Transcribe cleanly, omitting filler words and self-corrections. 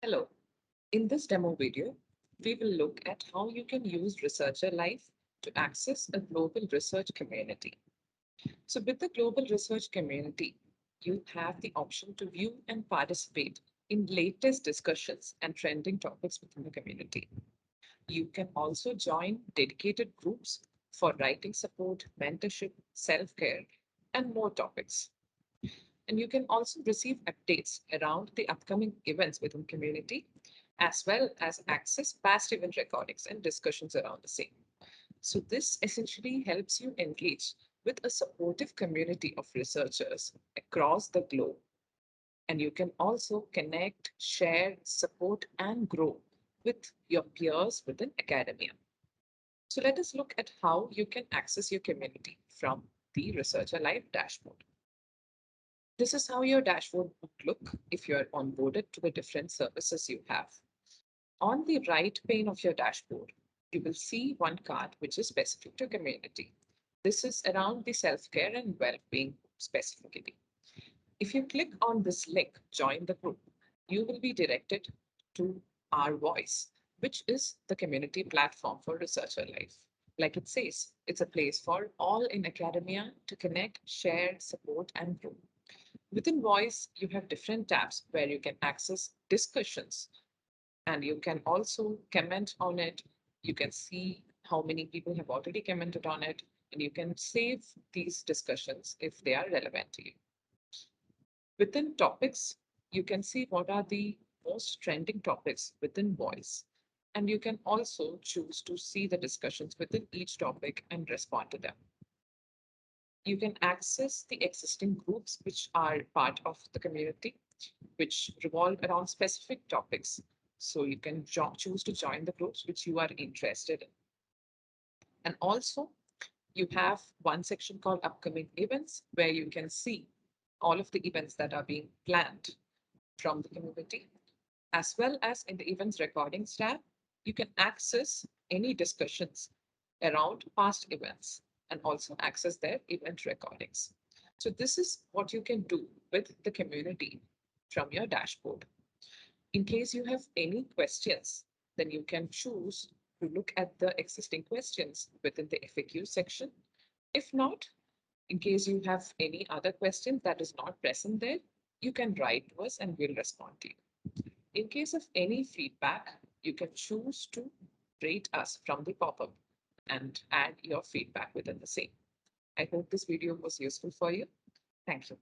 Hello. In this demo video, we will look at how you can use Researcher.Life to access a global research community. So with the global research community, you have the option to view and participate in latest discussions and trending topics within the community. You can also join dedicated groups for writing support, mentorship, self-care, and more topics. And you can also receive updates around the upcoming events within community, as well as access past event recordings and discussions around the same. So this essentially helps you engage with a supportive community of researchers across the globe. And you can also connect, share, support, and grow with your peers within academia. So let us look at how you can access your community from the Researcher Live dashboard. This is how your dashboard would look if you are onboarded to the different services you have. On the right pane of your dashboard, you will see one card which is specific to community. This is around the self-care and well-being specifically. If you click on this link, join the group, you will be directed to our voice, which is the community platform for Researcher Life. Like it says, it's a place for all in academia to connect, share, support, and grow. Within Voice, you have different tabs where you can access discussions and you can also comment on it. You can see how many people have already commented on it, and you can save these discussions if they are relevant to you. Within topics, you can see what are the most trending topics within Voice. And you can also choose to see the discussions within each topic and respond to them. You can access the existing groups which are part of the community, which revolve around specific topics. So you can choose to join the groups which you are interested in. And also, you have one section called upcoming events where you can see all of the events that are being planned from the community, as well as in the events recordings tab, you can access any discussions around past events and also access their event recordings. So this is what you can do with the community from your dashboard. In case you have any questions, then you can choose to look at the existing questions within the FAQ section. If not, in case you have any other question that is not present there, you can write to us and we'll respond to you. In case of any feedback, you can choose to rate us from the pop-up and add your feedback within the same. I hope this video was useful for you. Thank you.